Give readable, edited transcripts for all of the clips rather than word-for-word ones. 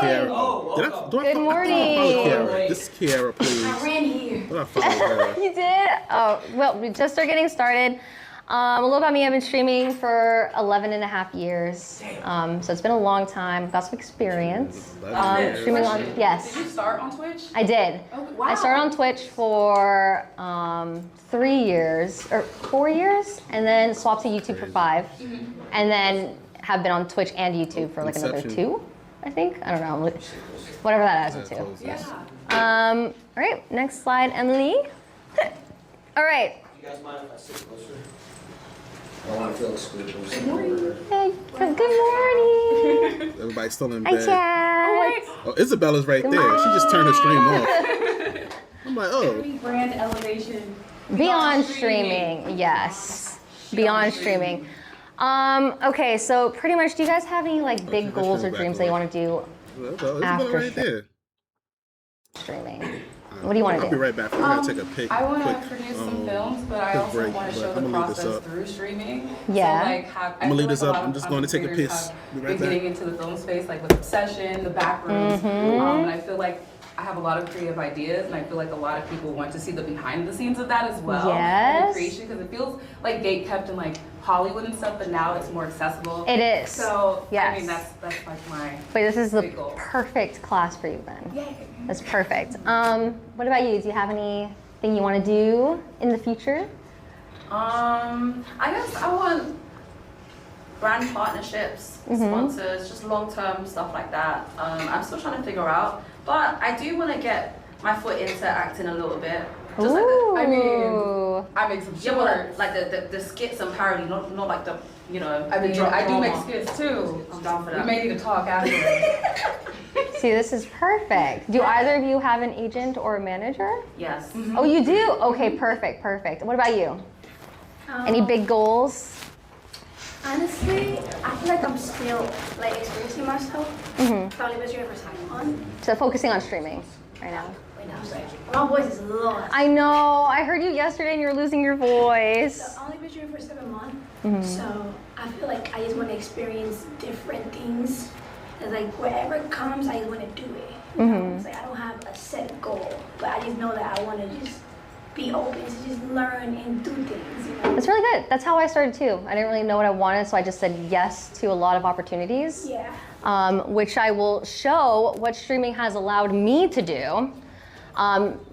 Kiara. Oh, Do I Good morning. follow Kiara? This is Kiara, please. I ran here. Do I follow her? You did? Oh, well, we just are getting started. A little about me, I've been streaming for 11 and a half years. So it's been a long time, got some experience. Streaming on, yes. Did you start on Twitch? I did. Oh, wow. I started on Twitch for 3 years, or 4 years, and then swapped to YouTube for 5. And then have been on Twitch and YouTube for like another 2, I think. I don't know, whatever that adds up to. Yeah. All right, next slide, Emily. All right. You guys mind if I sit closer? I don't want to feel excluded. Hey, good morning. Everybody's still in Hi, bed. Chad. Oh, Isabella's right there. She just turned her stream off. I'm like, oh. Brand elevation. Beyond streaming, yes. Beyond streaming. Okay, so pretty much, do you guys have any like big goals or dreams that you want to do Isabella after right there. streaming? What do you want to I'll be do? right back. I'm going to take a pic. I want to quick, produce some films, but I also break, want to but show I'm the gonna leave this process up. through streaming. Yeah. So, like, I'm gonna leave this up. I'm just going to take a creators piss. have Be right been back. getting into the film space, like with Obsession, the back rooms. And I feel like I have a lot of creative ideas, and I feel like a lot of people want to see the behind the scenes of that as well. Yes. The creation, because it feels like gate kept in like Hollywood and stuff, but now it's more accessible. It is. So yes. I mean, that's like my. But this is the big goal. perfect class for you then. Yay. That's perfect. What about you? Do you have anything you want to do in the future? I guess I want brand partnerships, sponsors, just long-term stuff like that. I'm still trying to figure out, but I do want to get my foot into acting a little bit. Just like Ooh. I make some yeah, shorts. well, like the skits and parody, not like the I mean, I do make drama. skits too. I'm down for We that. may need to talk afterwards. See, this is perfect. Do either of you have an agent or a manager? Yes. Oh, you do? Okay, perfect. What about you? Any big goals? Honestly, I feel like I'm still like experiencing myself. Probably was your first time on. So focusing on streaming right now. Wait, no, sorry. My voice is lost. I know. I heard you yesterday and you were losing your voice. So I only been streaming for 7 months. So I feel like I just want to experience different things. It's like wherever it comes, I just want to do it. You know? It's like I don't have a set goal, but I just know that I want to just be open to just learn and do things. You know? That's really good. That's how I started too. I didn't really know what I wanted, so I just said yes to a lot of opportunities. Yeah. Which I will show what streaming has allowed me to do.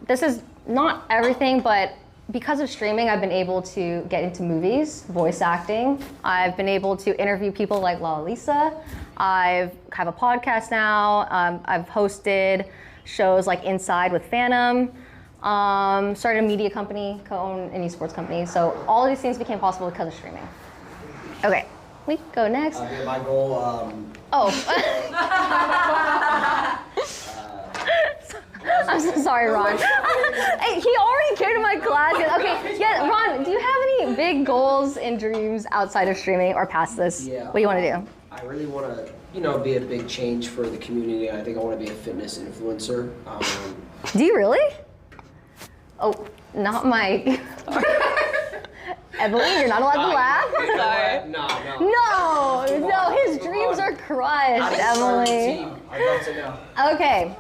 This is not everything, but because of streaming, I've been able to get into movies, voice acting. I've been able to interview people like La Lisa. I have a podcast now. I've hosted shows like Inside with Phantom. Started a media company, co-owned an esports company. So all of these things became possible because of streaming. Okay, we go next. My goal, I'm so sorry, Ron. Hey, he already came to my class. Okay, yeah, Ron, do you have any big goals and dreams outside of streaming or past this? Yeah. What do you want to do? I really want to, be a big change for the community. I think I want to be a fitness influencer. Do you really? Oh, not my. Evelyn, you're not allowed to laugh. Sorry. No, his dreams are crushed, Emily. I'd love to know. Okay.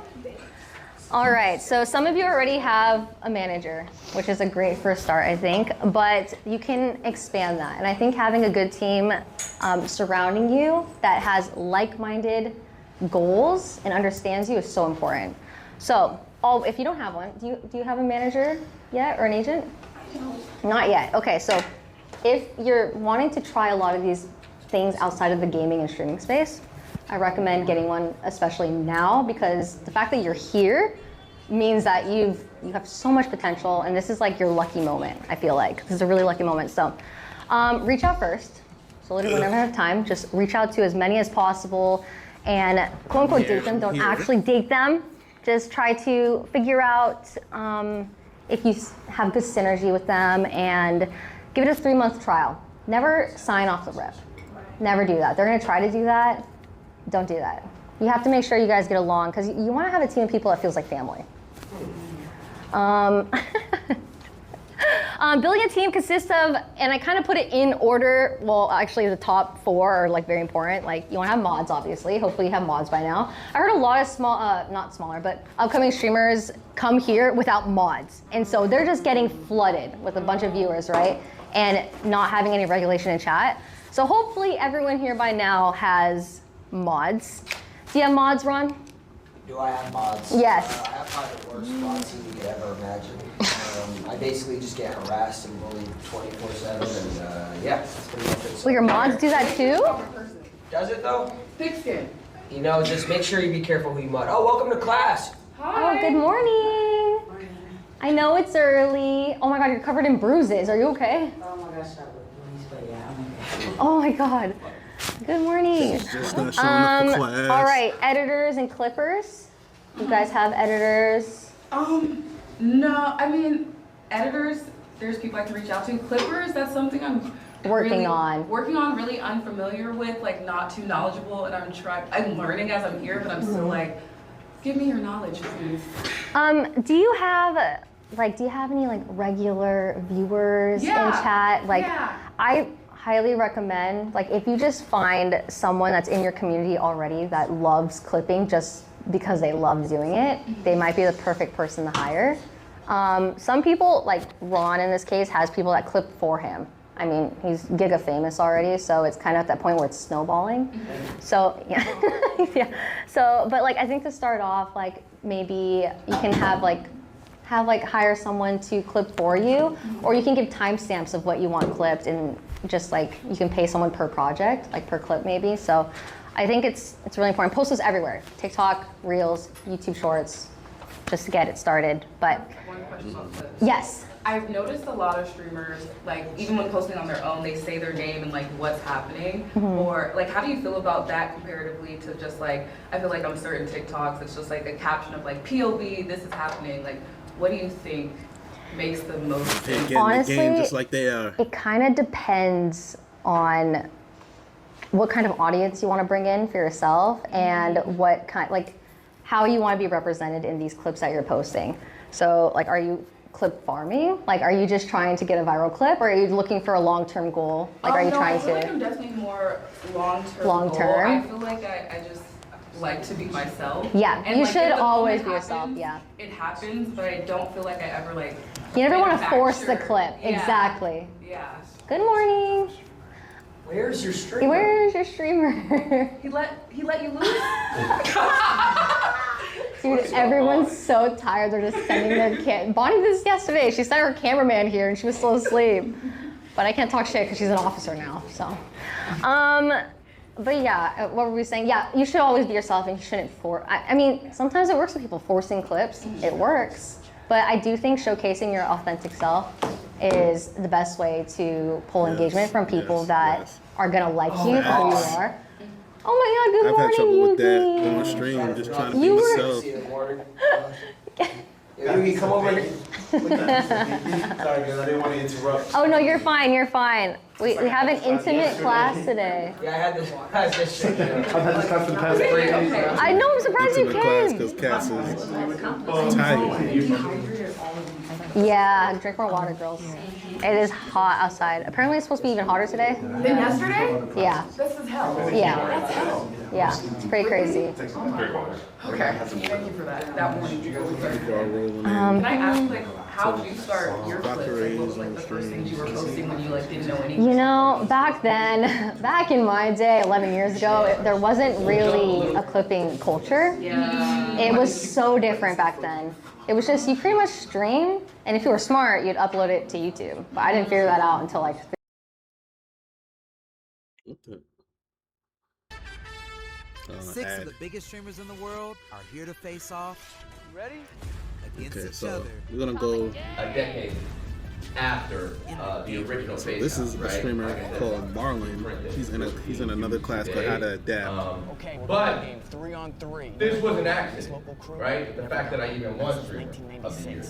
All right, so some of you already have a manager, which is a great first start, I think, but you can expand that. And I think having a good team surrounding you that has like-minded goals and understands you is so important. So, if you don't have one, do you have a manager yet or an agent? Not yet. Okay, so if you're wanting to try a lot of these things outside of the gaming and streaming space, I recommend getting one, especially now, because the fact that you're here means that you have so much potential, and this is like your lucky moment, I feel like. This is a really lucky moment. So reach out first. So literally whenever you have time, just reach out to as many as possible and quote unquote date them. Don't actually date them. Just try to figure out if you have good synergy with them and give it a 3-month trial. Never sign off the rip. Never do that. They're gonna try to do that. Don't do that. You have to make sure you guys get along because you want to have a team of people that feels like family. Building a team consists of, and I kind of put it in order. Well, actually, the top 4 are like very important. Like you want to have mods, obviously. Hopefully, you have mods by now. I heard a lot of not smaller, but upcoming streamers come here without mods, and so they're just getting flooded with a bunch of viewers, right? And not having any regulation in chat. So hopefully, everyone here by now has mods. Do you have mods, Ron? Do I have mods? Yes. I have probably the worst mods you could ever imagine. I basically just get harassed and bullied 24/7, and yeah, that's pretty much it. Will your mods do that too? Does it though? Thick skin. You know, just make sure you be careful who you mod. Oh, welcome to class. Oh, good morning. I know it's early. Oh my God, you're covered in bruises. Are you okay? Oh my gosh, I would please, but yeah, I'm okay. Oh my God. Good morning. Just not showing up for class. All right, editors and clippers. You guys have editors? No, I mean, editors, there's people I can reach out to. Clippers, that's something I'm Working on, really unfamiliar with, like not too knowledgeable, and I'm learning as I'm here, but I'm still like, give me your knowledge, please. Do you have any like regular viewers in chat? Like, I highly recommend, like, if you just find someone that's in your community already that loves clipping just because they love doing it, they might be the perfect person to hire. Some people, like Ron in this case, has people that clip for him. I mean, he's giga famous already, so it's kind of at that point where it's snowballing. So, yeah. Yeah. So, but like, I think to start off, like, maybe you can hire someone to clip for you, or you can give timestamps of what you want clipped, and just like, you can pay someone per project, like per clip maybe. So I think it's really important. Post this everywhere. TikTok, Reels, YouTube Shorts, just to get it started. But One question about clips. yes. I've noticed a lot of streamers, like even when posting on their own, they say their name and like what's happening. Or like, how do you feel about that comparatively to just like, I feel like on certain TikToks, it's just like a caption of like POV, this is happening. Like, what do you think makes the most sense? Getting Honestly, the game just like they are. It kind of depends on what kind of audience you want to bring in for yourself, and what kind, like, how you want to be represented in these clips that you're posting. So, like, are you clip farming? Like, are you just trying to get a viral clip, or are you looking for a long-term goal? Like, are you trying I feel to? like I'm definitely more long-term. Long-term? I feel like I just like to be myself. Yeah, And you like, should if the always moment be yourself, happens, yeah. It happens, but I don't feel like I ever like. You never want to force the manufacture- clip. Yeah. Exactly. Yeah. Good morning. Where's your streamer? Where's your streamer? He let you loose. Dude, everyone's so tired. They're just sending their Bonnie did this yesterday. She sent her cameraman here and she was still asleep. But I can't talk shit because she's an officer now, so. But yeah, what were we saying? Yeah, you should always be yourself, and you shouldn't I mean, sometimes it works with people forcing clips. It works. But I do think showcasing your authentic self is the best way to pull engagement from people that are gonna like you for who you are. Oh my God, good I've had morning, trouble with that Yuki. on stream, just trying to be You were- myself. See the morning. Yuki, come over here. Sorry guys, I didn't want to interrupt. Oh no, you're fine, you're fine. We have an intimate class today. Yeah, I had this shit. I've had this class for the past 3 days. I know, I'm surprised you Intimate class came. because Cass is tight. Yeah, drink more water, girls. It is hot outside. Apparently it's supposed to be even hotter today. Then yesterday? Yeah, This is hell. yeah, That's hell. yeah. It's pretty crazy. Okay. Thank you for that. That morning. Y'all rolling in. Can I ask, like, how did you start your clips? Valkyrae Like, what is was like on the first stream. things you were posting when you like didn't know anything? You know, back then, back in my day, 11 years ago, there wasn't really a clipping culture. Yeah. It was so different back then. It was just, you pretty much stream, and if you were smart, you'd upload it to YouTube. But I didn't figure that out until like What the? 6 ad. of the biggest streamers in the world are here to face off. Ready? Against Okay, each so other. we're gonna go. A decade after the original So phase. this is a streamer called Marlon. He's in another class called How to Adapt. But this was an accident, right? The fact that I even was streamer of the year,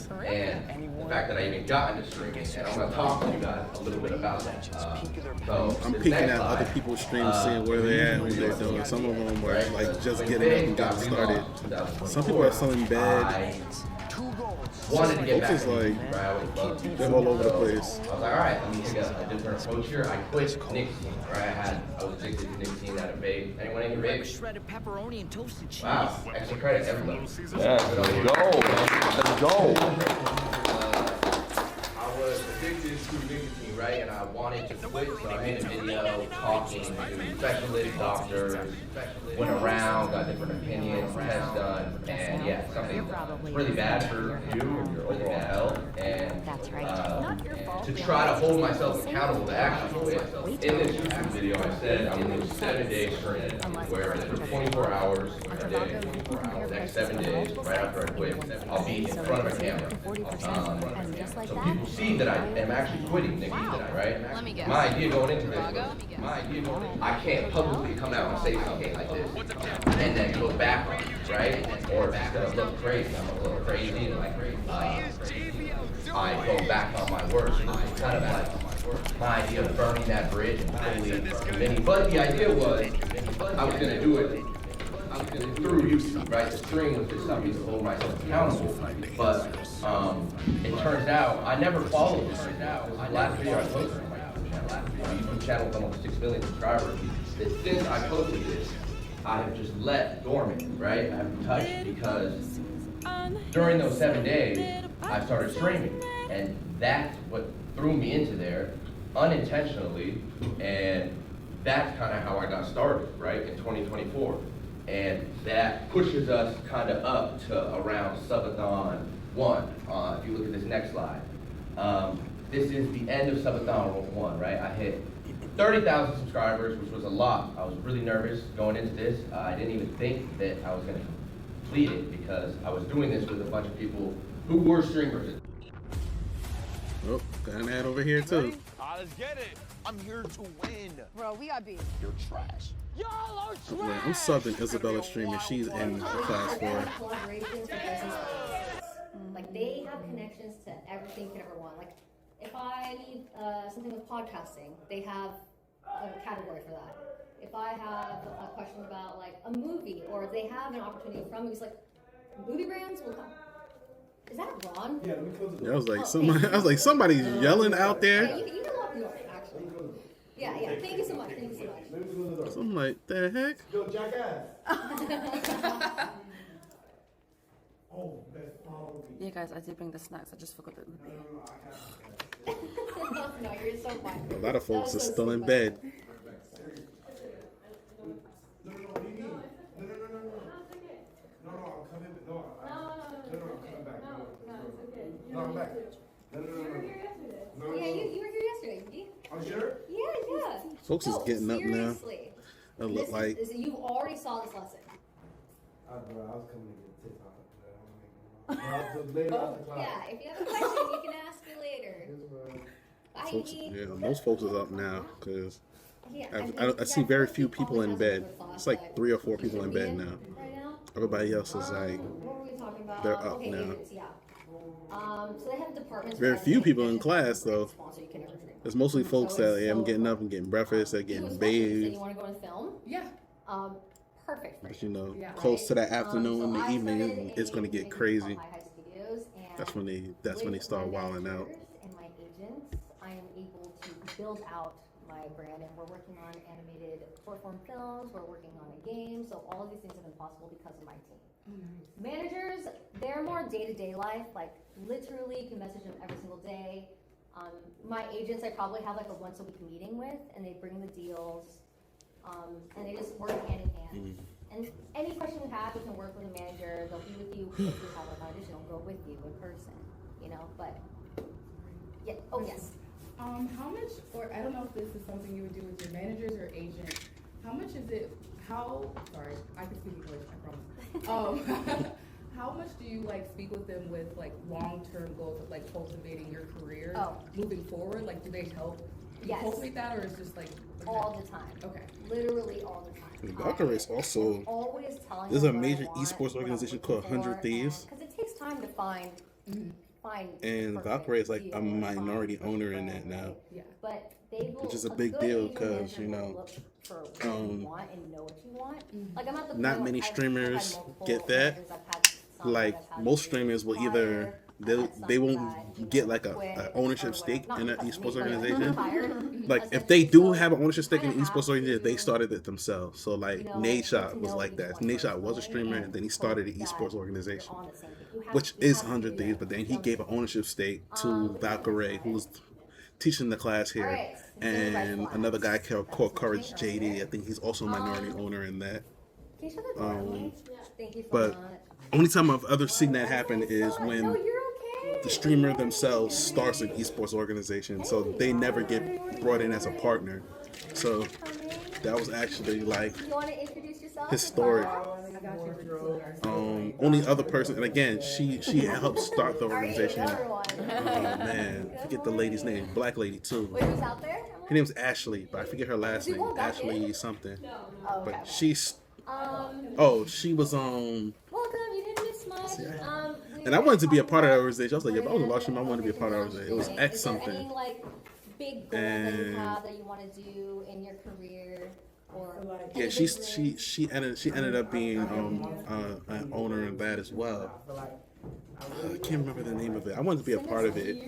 and the fact that I even got into streaming, and I'm gonna talk to you guys a little bit about that. So I'm this peeking next at other slide, people's streams, seeing where they're at, what they're doing. Some of them were like just getting up and getting started. Some people are selling bed. wanted to get back Folks is to like, music, right? I always loved music. they're all over the So, place. I was like, all right, let me take a different approach here. I quit nicotine, right? I was addicted to nicotine at a vape. Anyone in here vape? Shredded pepperoni and toasted cheese. Wow, extra credit, everybody. Yeah, let's go. Let's go. I was addicted to nicotine, right? And I wanted to quit, so I made a video talking to specialists, doctors, went around, got different opinions, tests done, and yeah, something really bad for you and your overall health. And to try to hold myself accountable to actually quit. In this YouTube video, I said I'm going to do 7 days straight, where for 24 hours a day, the next 7 days, right after I quit, I'll be in front of a camera. So people see that I am actually quitting nicotine, right? My idea going into this was, I can't publicly come out and say something like this and then go back on it, right? Or it's gonna look crazy. I'm gonna look crazy and like I go back on my words. So this is kind of like my idea of burning that bridge and totally committing. But the idea was I was gonna do it through YouTube, right? The stream was just something to hold myself accountable. But it turns out I never followed this. Last video I posted on my YouTube channel with almost 6 million subscribers. Since I posted this, I have just let dormant, right? I haven't touched because during those 7 days, I started streaming. And that's what threw me into there unintentionally. And that's kind of how I got started, right? In 2024. And that pushes us kind of up to around Subathon 1. If you look at this next slide. This is the end of Subathon 1, right? I hit 30,000 subscribers, which was a lot. I was really nervous going into this. I didn't even think that I was going to complete it because I was doing this with a bunch of people who were streamers. Oh, got an ad over here too. Let's get it. I'm here to win. Bro, we got beat. You're trash. Y'all are trash. Yeah, I'm subbing Isabella's stream and she's in the class for it. Collaborations with business. Like they have connections to everything you could ever want. Like if I need something with podcasting, they have a category for that. If I have a question about like a movie, or they have an opportunity from movies, like movie brands will come. Is that Ron? Yeah, I was like, somebody's yelling out there. Yeah, you can lock me up, actually. Yeah. Thank you so much. So I'm like, the heck? Yo, jackass. Yeah, guys, I did bring the snacks. I just forgot the Uber. No, you're so fine. A lot of folks are still in bed. Yeah, you were here yesterday, didn't you? I'm sure? Yeah. Folks is getting up now. Seriously. It look like You already saw this lesson. Bro, I was coming to get TikTok. I was later after class. Yeah, if you have a question, you can ask me later. folks, Bye. yeah, most folks is up now because Yeah, I see very few people in bed. It's like 3 or 4 people in bed now. Right now? Everybody else is like, What were we talking about? they're up Okay, now. agents, yeah. So they have departments. Very for few everything. people in class though. Sponsor, you can never drink. It's mostly folks that I'm getting up and getting breakfast, they're getting You bathed. want to go and film? Yeah. Perfect. But you know, Yeah. close to that afternoon So in the I evening, started it's gonna a get thing crazy. called High High Studios, and That's when they start with my wilding out. managers and my agents, I am able to build out my brand, and we're working on animated short-form films. We're working on a game, so all of these things have been possible because of my team. Managers, they're more day-to-day life, like literally you can message them every single day. My agents, I probably have like a once-a-week meeting with, and they bring the deals, and they just work hand in hand. And any question you have, you can work with a manager. They'll be with you if you have an audition. They'll go with you in person, you know. But yeah, oh yes. How much, or I don't know if this is something you would do with your managers or agents. How much is it? Sorry, I can speak English. I promise. How much do you like speak with them with like long-term goals of like cultivating your career moving forward? Like, do they help you cultivate that, or is just like all the time? Okay. Literally all the time. Valkyrae is also, Always telling there's a them what I major want, esports what I organization was called looking 100 for, Thieves. Because it takes time to find. And perfect Valkyrae is like a deal, minority find owner in perfect that now. Yeah. But they will, Which is a good big deal agent 'cause, manager you will know, look for what you want and know what you want. Like I'm at the not point, many I've had streamers multiple get that. managers. I've had like most streamers will either they won't get like a ownership stake in an esports organization. Like if they do have an ownership stake in an esports organization, they started it themselves. So like Nadeshot was like that. Nadeshot was a streamer, and then he started an esports organization, which is 100 Thieves. But then he gave an ownership stake to Valkyrae, who was teaching the class here, and another guy called Courage JD. I think he's also a minority owner in that. But only time I've ever seen that happen is when the streamer themselves starts an esports organization, so they never get brought in as a partner. So that was actually like historic. Only other person, and again, she helped start the organization. Oh man, I forget the lady's name, black lady too. Her name's Ashley, but I forget her last name. Ashley something. But she's she was on. And I wanted to be a part of that organization. I was like, if I was a live streamer, I wanted to be a part of that organization. It was X something. Any like big goals that you have that you want to do in your career? Or yeah, she ended up being an owner in that as well. I can't remember the name of it. I wanted to be a part of it.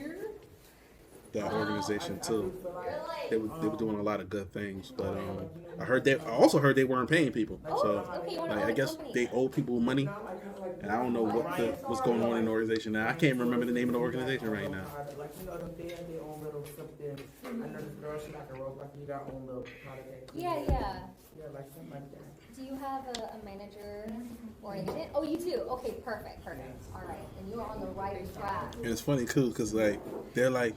That organization too. They were doing a lot of good things, but I also heard they weren't paying people. So like, I guess they owe people money, and I don't know what's going on in the organization now. I can't remember the name of the organization right now. Yeah. Do you have a manager or anything? Oh, you do? Okay, perfect. All right, and you are on the right track. And it's funny too, because like they're like,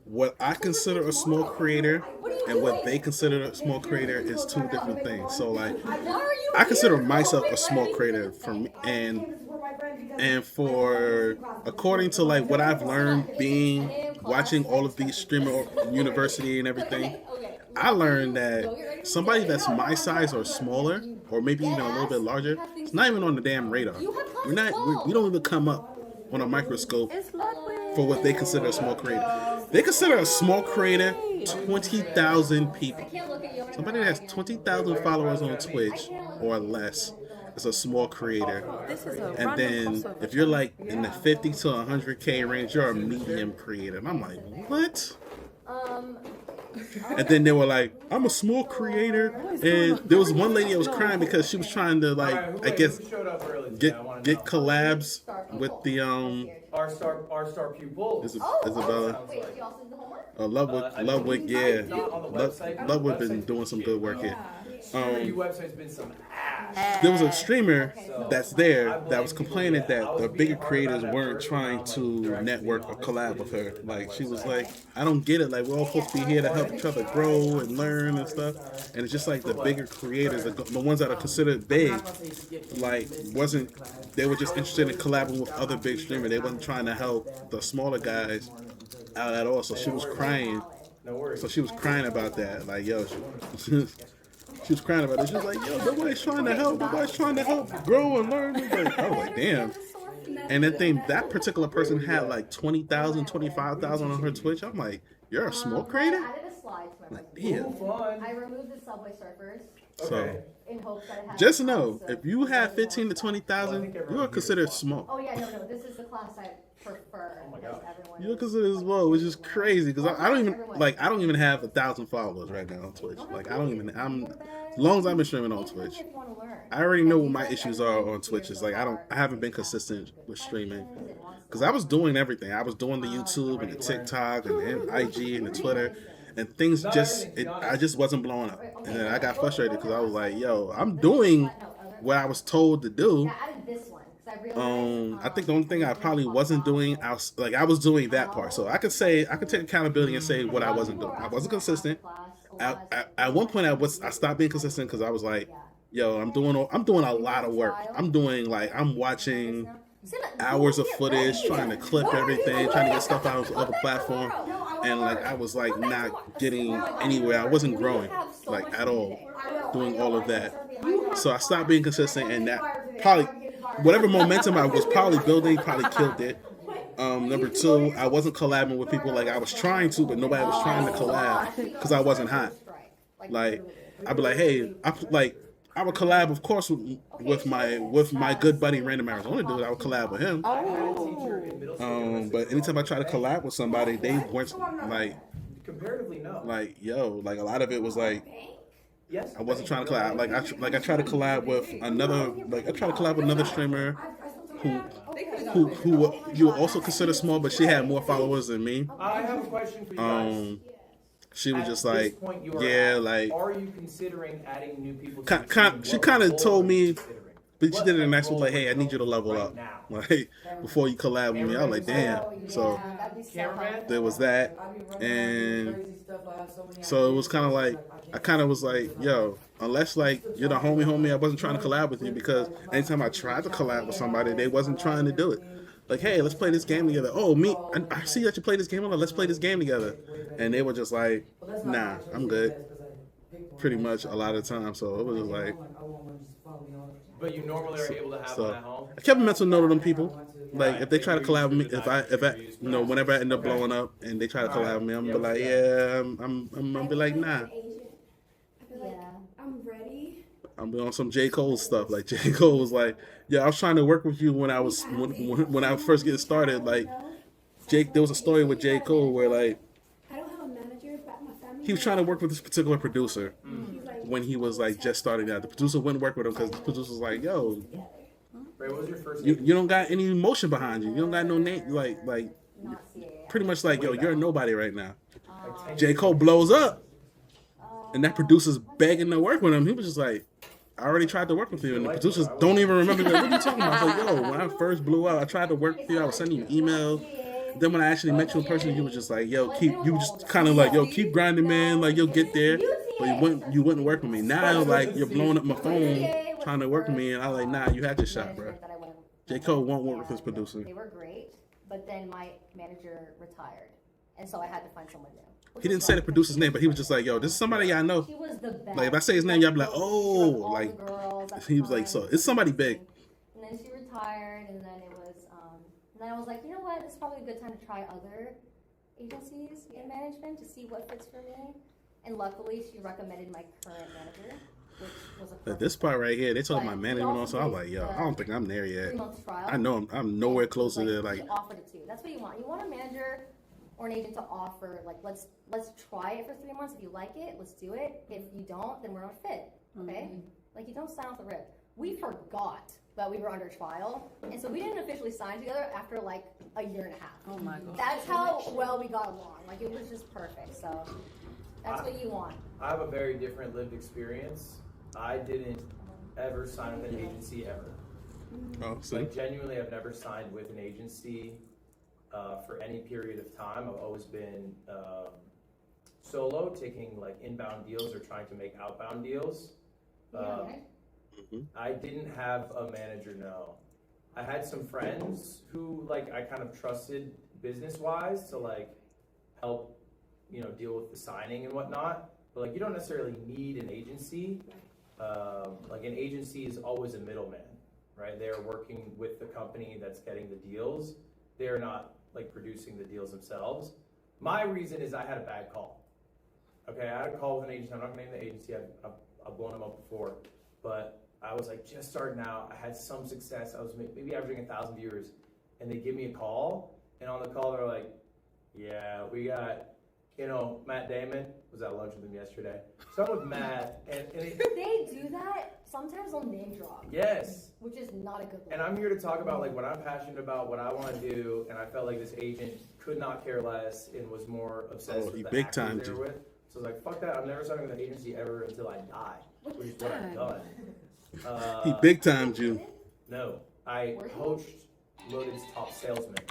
what I consider a small creator and what they consider a small creator is two different things. So like, I consider myself a small creator from and for according to like what I've learned watching all of these streamer university and everything, I learned that somebody that's my size or smaller, or maybe even a little bit larger, it's not even on the damn radar. We don't even come up on a microscope for what they consider a small creator. They consider a small creator 20,000 people. Somebody that has 20,000 followers on Twitch or less is a small creator. And then if you're like in the 50 to 100K range, you're a medium creator. And I'm like, what? And then they were like, I'm a small creator. And there was one lady that was crying because she was trying to like, I guess, get collabs with the our star pupil. Isabella. Ludwig, yeah. Ludwig been doing some good work here. website's been some ass. There was a streamer that's there that was complaining that the bigger creators weren't trying to network or collab with her. Like, she was like, I don't get it. Like, we're all supposed to be here to help each other grow and learn and stuff. And it's just like the bigger creators, the ones that are considered big, like, they were just interested in collabing with other big streamers. They wasn't trying to help the smaller guys out at all. So she was crying. So she was crying about that. Like, yo, she was crying about it. She was like, yo, nobody's trying to help. Nobody's trying to help grow and learn. I was like, damn. And then that particular person had like 20,000, 25,000 on her Twitch. I'm like, you're a small creator? I added a slide to my Like, damn. I removed the Subway Surfers. So, in hopes that it had just know, if you have 15 to 20,000, you are considered small. Oh yeah, no, this is the class I prefer. Oh my God. You're considered small, which is crazy because I don't even have 1,000 followers right now on Twitch. Like, as long as I've been streaming on Twitch, I already know what my issues are on Twitch. It's like I haven't been consistent with streaming because I was doing everything. I was doing the YouTube and the TikTok and the IG and the Twitter. And things I just wasn't blowing up. And then I got frustrated because I was like, yo, I'm doing what I was told to do. I think the only thing I probably wasn't doing, I was doing that part. So I could take accountability and say what I wasn't doing. I wasn't consistent. At one point I stopped being consistent because I was like, yo, I'm doing a lot of work. I'm watching hours of footage, trying to clip everything, trying to get stuff out of other platform. And like I was like not getting anywhere. I wasn't growing like at all doing all of that. So I stopped being consistent, and that probably whatever momentum I was probably building probably killed it. Number two, I wasn't collabing with people like I was trying to, but nobody was trying to collab because I wasn't hot. Like I'd be like, hey, I would collab, of course, with my good buddy Random Arizona dude. I would collab with him. But anytime I try to collab with somebody, they weren't like comparatively no. Like yo, like a lot of it was like. Yes. I wasn't trying to collab. I tried to collab with another streamer who you would also consider small, but she had more followers than me. I have a question for you guys. She was just like, yeah, like. Are you considering adding new people? She kind of told me, but she did it in a nice way. Like, hey, I need you to level up, like before you collab with me. I was like, damn. So there was that, and so it was kind of like I kind of was like, yo, unless like you're the homie, I wasn't trying to collab with you because anytime I tried to collab with somebody, they wasn't trying to do it. Like, hey, let's play this game together. Oh, I see that you play this game. Let's play this game together. And they were just like, nah, I'm good. Pretty much a lot of the time. So it was just like. But you normally are able to have one at home? I kept a mental note of them people. Like, if they try to collab with me, if I whenever I end up blowing up and they try to collab with me, I'm gonna be like, yeah, I'm gonna be like, nah. I'm ready. I'm on some J. Cole stuff. Like J. Cole was like, yeah, I was trying to work with you when I was first getting started. Like there was a story with J. Cole where like I don't have a manager, but my family. He was trying to work with this particular producer when he was like just starting out. The producer wouldn't work with him because the producer was like, yo, Ray, what was your first you don't got any emotion behind you. You don't got no name. Like pretty much like, yo, you're a nobody right now. J. Cole blows up. And that producer's begging to work with him. He was just like, I already tried to work with you. And the producers don't even remember. Like, what are you talking about? I was like, yo, when I first blew out, I tried to work with you. I was sending you emails. Then when I actually met you in person, you was just like, yo, keep grinding, man. Like, you'll get there. But you wouldn't work with me. Now, like, you're blowing up my phone trying to work with me. And I was like, nah, you had your shot, bro. J. Cole won't work with his producer. They were great, but then my manager retired. And so I had to find someone new. He didn't say the producer's name, but he was just like, yo, this is somebody I know. He was the best. Like, if I say his name, y'all be like, oh, like, he was like, so it's somebody big. And then she retired, and then and then I was like, you know what, it's probably a good time to try other agencies in management to see what fits for me. And luckily, she recommended my current manager, which was a At this part right here, they told my management on, so I was like, yo, I don't think I'm there yet. I know I'm nowhere closer to like. She offered it to you. That's what you want. You want a manager or an agent to offer, like, let's try it for 3 months. If you like it, let's do it. If you don't, then we're not fit, okay? Like, you don't sign off the rip. We forgot that we were under trial, and so we didn't officially sign together after, like, a year and a half. Oh, my God. That's how well we got along. Like, it was just perfect, so that's what you want. I have a very different lived experience. I didn't ever sign with an agency ever. Oh, see? Like, genuinely, I've never signed with an agency for any period of time. I've always been solo, taking like inbound deals or trying to make outbound deals. I didn't have a manager, no. I had some friends who like I kind of trusted business-wise to like help, deal with the signing and whatnot. But like you don't necessarily need an agency. Like an agency is always a middleman, right? They're working with the company that's getting the deals. They're not like producing the deals themselves. My reason is I had a bad call. Okay, I had a call with an agency. I'm not gonna name the agency. I've blown them up before, but I was like just starting out. I had some success. I was maybe averaging 1,000 viewers, and they give me a call, and on the call they're like, "Yeah, we got, Matt Damon was at lunch with him yesterday." So I'm with Matt, and they do that. Sometimes they'll name drop. Yes. Which is not a good look. And I'm here to talk about like what I'm passionate about, what I want to do, and I felt like this agent could not care less and was more obsessed with the big actors time they were with. So I was like, fuck that, I'm never signing with an agency ever until I die, which is what I've done. He big timed you. No, I coached Ludwig's top salesman.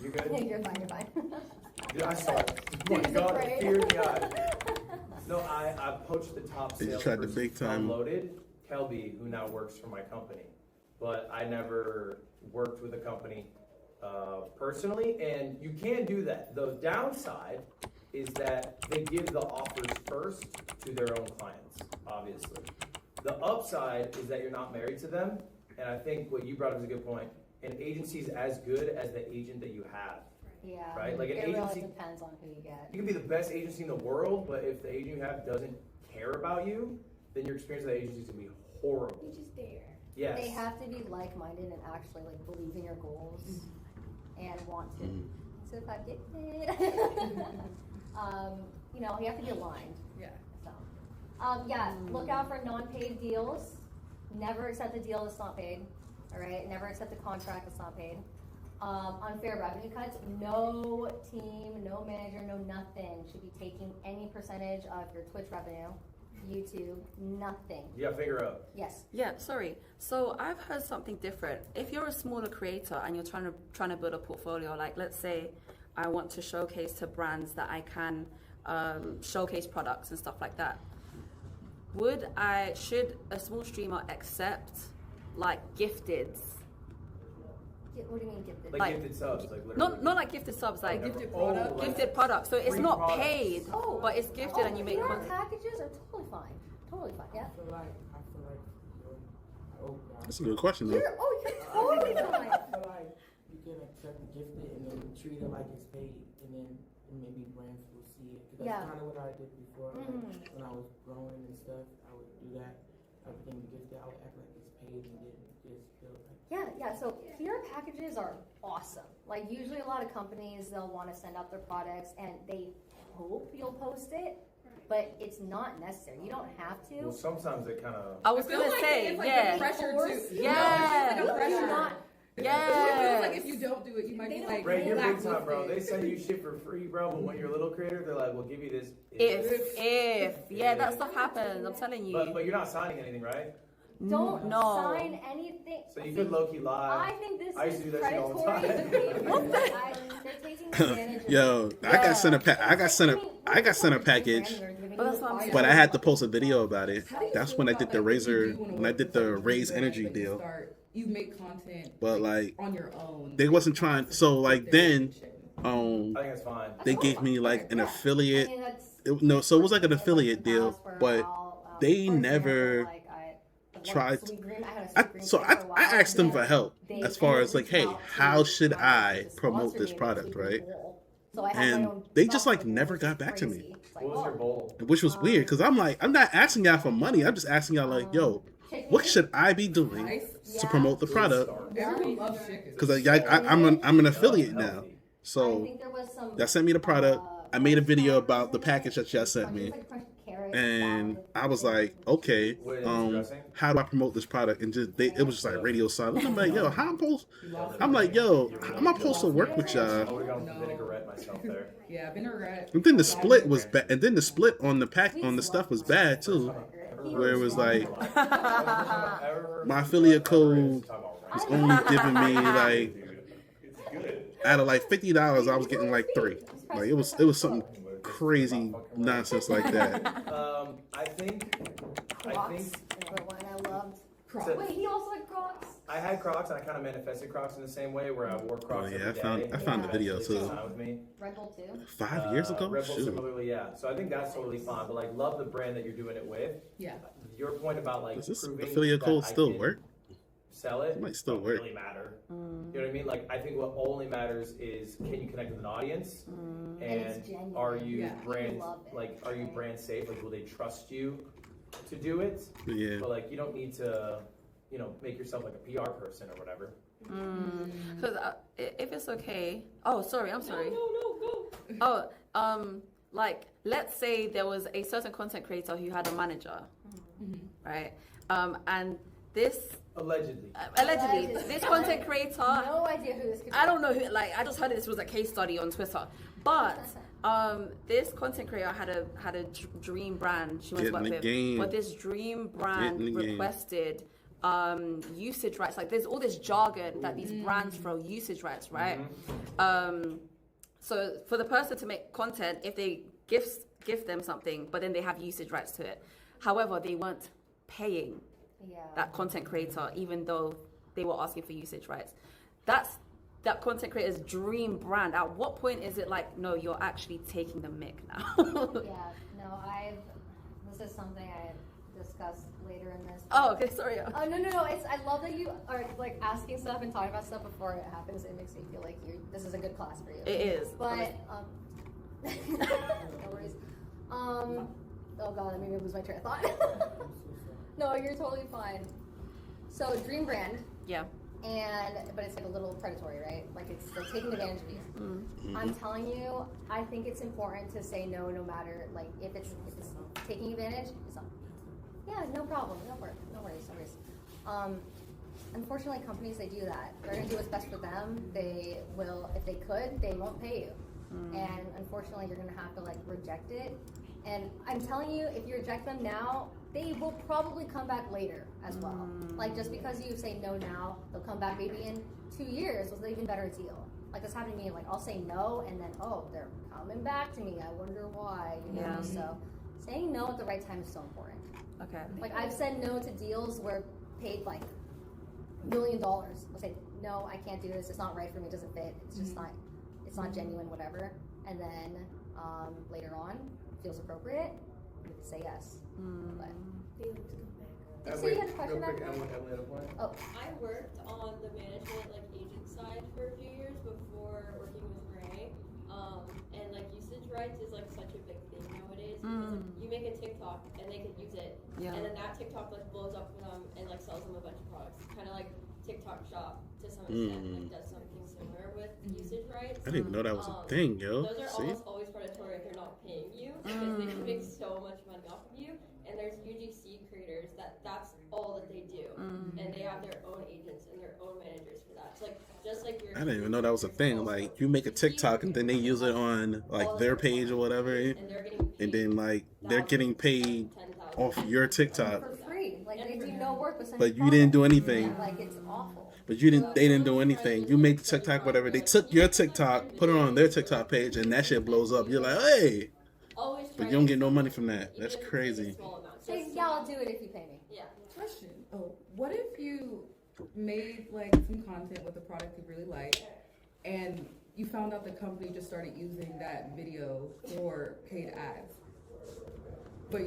You good? Yeah, you're fine. Dude, I saw it. Oh my God, the fear in the eye. No, I poached the top salesman. You tried to big time. Loaded. Kelby, who now works for my company, but I never worked with a company personally, and you can do that. The downside is that they give the offers first to their own clients, obviously. The upside is that you're not married to them, and I think what you brought up is a good point. An agency is as good as the agent that you have. Yeah. Right? Like an it agency really depends on who you get. You can be the best agency in the world, but if the agent you have doesn't care about you, then your experience with that agency is going to be horrible. You're just there. Yes. They have to be like-minded and actually like believe in your goals and want to. So if I get it, you know, you have to be aligned. Yeah. So, yeah, look out for non-paid deals. Never accept a deal that's not paid. All right. Never accept a contract that's not paid. Unfair revenue cuts. No team, no manager, no nothing should be taking any percentage of your Twitch revenue, YouTube, nothing. You gotta figure out. Yes. Yeah, sorry. So I've heard something different. If you're a smaller creator and you're trying to build a portfolio, like let's say I want to showcase to brands that I can showcase products and stuff like that. Should a small streamer accept like gifteds? What do you mean gifted? Like gifted subs, like literally. Not like gifted subs, like Gifted products. gifted products. So it's Free not products. paid, but it's gifted and you make PR content. packages are totally fine. Totally fine. Yeah. I feel like, That's a good question, though. You're totally fine. I feel like you can accept the gifted and then treat it like it's paid, and then maybe brands will see it. 'Cause that's Yeah. kind of what I did before. Like, when I was growing and stuff, I would do that. Everything gifted, I would act like it's paid and then just feel like. Yeah. So PR packages are awesome. Like usually a lot of companies, they'll want to send out their products and they hope you'll post it, but it's not necessary. You don't have to. Well, sometimes it kind of. I was I feel gonna like say, it's like yeah. the pressure too. Yeah. It's like a pressure. Not. It Yeah. feels like if you don't do it, you might be like Ray, you're big time, bro. blacklisted. They send you shit for free, bro. But when you're a little creator, they're like, "We'll give you this." Yeah, that stuff happens. I'm telling you. But you're not signing anything, right? Don't No. sign anything. So you could low key lie. I think this I used is to do that shit all the predatory time. behavior. They're taking advantage of Yo, I got sent a package, But that's what I'm saying. but I had to post a video about it. That's when I did the Raise Energy deal. You make content But like, on your own. they wasn't trying. So like then, I think that's fine. they gave me like an affiliate. I mean, that's- So it was like an affiliate deal, but they never tried. I asked them for help as far as like, hey, how should I promote this product, right? And they just like never got back to me, What was your goal? which was weird because I'm like, I'm not asking y'all for money. I'm just asking y'all like, yo, what should I be doing to promote the product? Everyone loves chicken. Because I'm an affiliate now, so y'all sent me the product. I made a video about the package that y'all sent me, and I was like, okay, how do I promote this product? And it was just like radio silence. I'm like, yo, how I'm like, yo, how am I supposed to work with I y'all? would have gone vinaigrette myself there. Yeah, vinaigrette. And then the split was bad. And then the split on the stuff was bad too, where it was like my affiliate code was only giving me like out of like $50, I was getting like 3. Like it was something crazy nonsense like that. I think. The one I loved. Crocs. Wait, he also had Crocs. I had Crocs and I kind of manifested Crocs in the same way where I wore Crocs. Oh, yeah, every day. I found the video, They too. spent time with me. Red Bull too. 5 years ago, Red Bull shoot. similarly, yeah. So I think that's totally fine. But like, love the brand that you're doing it with. Yeah. Your point about like Does this proving affiliate that code I still can work? Sell it. It might still don't work. Really matter. You know what I mean? Like I think what only matters is can you connect with an audience, And and it's genuine. are you Yeah. brand Love it. like are you brand safe? Like will they trust you to do it? Yeah. But like you don't need to, make yourself like a PR person or whatever. Because if it's okay. Oh, sorry. I'm sorry. No, Oh, like let's say there was a certain content creator who had a manager, right? And this Allegedly. allegedly this content creator. No idea who this could be. I don't know who. Like I just heard this was a case study on Twitter, but this content creator had a dream brand she wants to work Get in the with, game. but this dream brand Get in the game. requested usage rights. Like there's all this jargon that these brands throw usage rights, right? So for the person to make content, if they gift them something, but then they have usage rights to it. However, they weren't paying that content creator, even though they were asking for usage rights. That's that content creator's dream brand. At what point is it like, no, you're actually taking the mick now? This is something I discuss later in this. Oh, okay, sorry. Oh no! I love that you are like asking stuff and talking about stuff before it happens. It makes me feel like this is a good class for you. It is. But no worries. Oh god, that made me lose my train of thought. No, you're totally fine. So dream brand. Yeah. But it's like a little predatory, right? Like it's like taking advantage of you. Mm-hmm. I'm telling you, I think it's important to say no, no matter like if it's taking advantage. It's not. Yeah, no problem. No worries. No worries. Unfortunately, companies they do that. They're gonna do what's best for them. They will, if they could, they won't pay you. And unfortunately, you're gonna have to like reject it. And I'm telling you, if you reject them now, they will probably come back later as well. Like just because you say no now, they'll come back maybe in 2 years with an even better deal. Like that's happened to me. Like I'll say no, and then they're coming back to me. I wonder why. You know? So saying no at the right time is so important. Okay. Like I've said no to deals where paid like $1 million. I'll say no, I can't do this. It's not right for me. It doesn't fit. It's just not. It's not genuine. Whatever. And then later on, it feels appropriate. You can say yes. But so you had a question back there? Oh. I worked on the management like agent side for a few years before working with Ray. And like usage rights is like such a big thing nowadays because like, you make a TikTok and they can use it, and then that TikTok like blows up for them and like sells them a bunch of products. Kind of like TikTok Shop to some extent like does something similar with usage rights. I didn't even know that was a thing, yo. Those are almost always predatory if they're not paying you because they can make so much money off of you. And there's UGC creators that's all that they do, and they have their own agents and their own managers for that. So like just like your I didn't even know that was a thing. Like you make a TikTok and then they use it on like their page or whatever, and then like they're getting paid off your TikTok. For free. Like they do no work with But you didn't do anything. Yeah, like it's awful. But they didn't do anything. You made the TikTok, whatever. They took your TikTok, put it on their TikTok page, and that shit blows up. You're like, hey. But you don't get no money from that. That's crazy. Say, yeah, I'll do it if you pay me. Yeah. Question. Oh, what if you made like some content with a product you really like, and you found out the company just started using that video for paid ads? But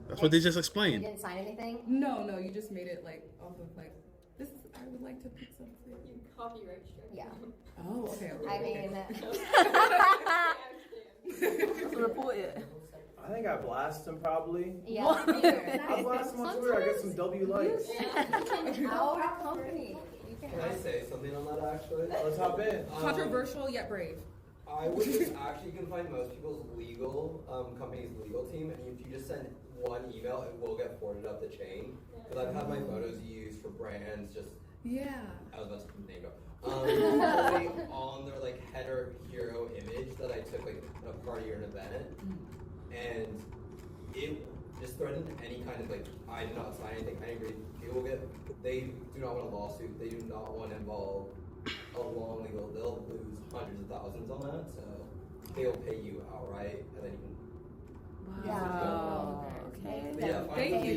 that's what they just explained. You didn't sign anything? No, you just made it like off of like this. I would like to put something. You copyright strike. Yeah. Oh, okay. I mean. Report it. I think I blast them probably. Yeah. I blast them on Twitter. I get some W likes. Our company. Can I say something on that actually? Let's hop in. Controversial yet brave. I would just actually, you can find most people's legal, company's legal team, and if you just send one email, it will get forwarded up the chain. Because I've had my photos used for brands just. Yeah. I was about to name drop. Literally on their like header hero image that I took like at a party or an event, and it just threatened any kind of like I did not sign anything. I agree. They do not want a lawsuit. They do not want to involve a long legal. They'll lose hundreds of thousands on that. So they'll pay you outright, and then you can. Wow. Okay. Yeah, Thank you.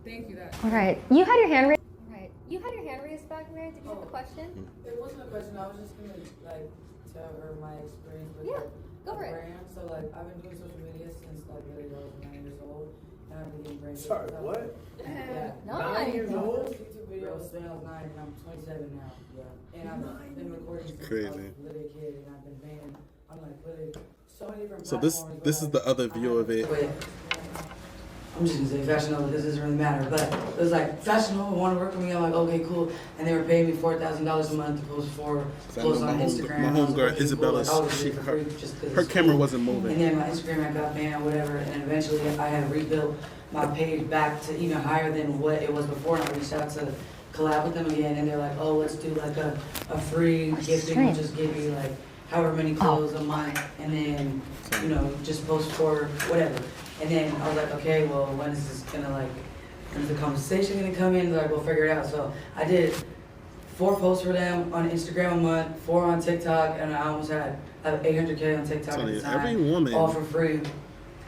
Thank you. All right. You had your hand raised. Right. You had your hand raised back there. Did you have a question? It wasn't a question. I was just gonna like tell her my experience with go for it. brand. So like I've been doing social media since like literally I was 9 years old, and I've been getting brand. Sorry, what? Yeah. 9 years old? YouTube videos when I was 9, and I'm 27 now. Yeah. And I've been recording since I Crazy. was literally a kid, and I've been banned. I'm like literally so many different. So this is the other view of it. I'm just gonna say Fashion Nova because it doesn't really matter. But it was like Fashion Nova want to work with me. I'm like, okay, cool. And they were paying me $4,000 a month to post on Instagram. My homegirl Isabella, her camera wasn't moving. And then my Instagram I got banned, whatever. And eventually I had rebuilt my page back to even higher than what it was before. And I reached out to collab with them again, and they're like, oh, let's do like a free gifting. We'll just give you like however many clothes a month, and then just post for whatever. And then I was like, okay, well, when is this gonna when's the conversation gonna come in? They're like, we'll figure it out. So I did 4 posts for them on Instagram a month, 4 on TikTok, and I almost had 800K on TikTok at the time. Every woman, all for free